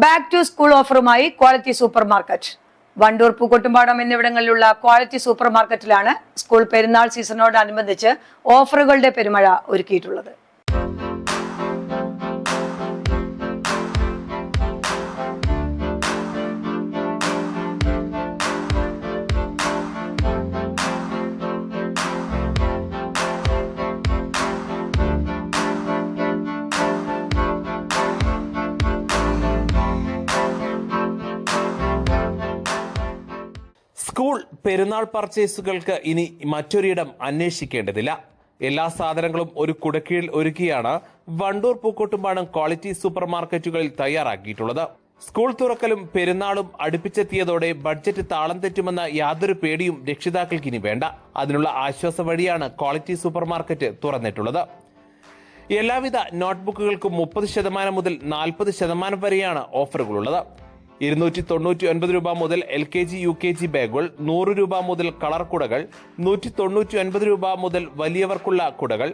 Back to school ഓഫറുമായി quality supermarket. Wandoor, Pookkottumpadam എന്നിവിടങ്ങളിലുള്ള quality സൂപ്പർ മാർക്കറ്റിലാണ് സ്കൂൾ പെരുന്നാൾ സീസണോടനുബന്ധിച്ച് ഓഫറുകളുടെ പെരുമഴ ഒരുക്കിയിട്ടുള്ളത്. സ്കൂൾ പെരുന്നാൾ പർച്ചേസുകൾക്ക് ഇനി മറ്റൊരിടം അന്വേഷിക്കേണ്ടതില്ല. എല്ലാ സാധനങ്ങളും ഒരു കുടക്കീഴിൽ ഒരുക്കിയാണ് വണ്ടൂർ, പൂക്കോട്ടുംപാടം ക്വാളിറ്റി സൂപ്പർ മാർക്കറ്റുകളിൽ തയ്യാറാക്കിയിട്ടുള്ളത്. സ്കൂൾ തുറക്കലും പെരുന്നാളും അടുപ്പിച്ചെത്തിയതോടെ ബഡ്ജറ്റ് താളം തെറ്റുമെന്ന യാതൊരു പേടിയും രക്ഷിതാക്കൾക്കിനി വേണ്ട. അതിനുള്ള ആശ്വാസ വഴിയാണ് ക്വാളിറ്റി സൂപ്പർ മാർക്കറ്റ് തുറന്നിട്ടുള്ളത്. എല്ലാവിധ നോട്ട്ബുക്കുകൾക്കും 30% മുതൽ 40% വരെയാണ് ഓഫറുകളുള്ളത്. 299 രൂപ മുതൽ LKG UKG ബാഗുകൾ, 100 രൂപ മുതൽ കളർ കുടകൾ, 199 രൂപ മുതൽ വലിയവർക്കുള്ള കുടകൾ,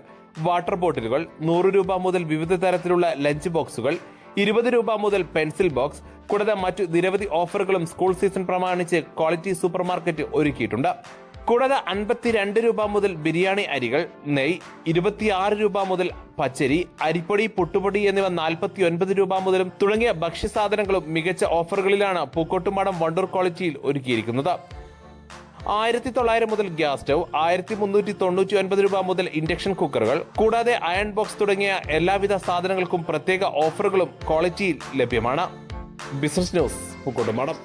വാട്ടർ ബോട്ടിലുകൾ, 100 രൂപ മുതൽ വിവിധ തരത്തിലുള്ള ലഞ്ച് ബോക്സുകൾ, 20 രൂപ മുതൽ പെൻസിൽ ബോക്സ്, കൂടാതെ മറ്റു നിരവധി ഓഫറുകളും സ്കൂൾ സീസൺ പ്രമാണിച്ച് ക്വാളിറ്റി സൂപ്പർ മാർക്കറ്റ് ഒരുക്കിയിട്ടുണ്ട്. കൂടാതെ 52 രൂപ മുതൽ ബിരിയാണി അരികൾ, നെയ്, 26 രൂപ മുതൽ പച്ചരി, അരിപ്പൊടി, പുട്ടുപൊടി എന്നിവ 49 രൂപ മുതലും തുടങ്ങിയ ഭക്ഷ്യസാധനങ്ങളും മികച്ച ഓഫറുകളിലാണ് പൂക്കോട്ടുംപാടം വണ്ടൂർ ക്വാളിറ്റിയിൽ ഒരുക്കിയിരിക്കുന്നത്. 1900 മുതൽ ഗ്യാസ് സ്റ്റൗ, 1399 രൂപ മുതൽ ഇൻഡക്ഷൻ കുക്കറുകൾ, കൂടാതെ അയൺ ബോക്സ് തുടങ്ങിയ എല്ലാവിധ സാധനങ്ങൾക്കും പ്രത്യേക ഓഫറുകളും ക്വാളിറ്റിയിൽ ലഭ്യമാണ്. Business news, Pookkottumpadam.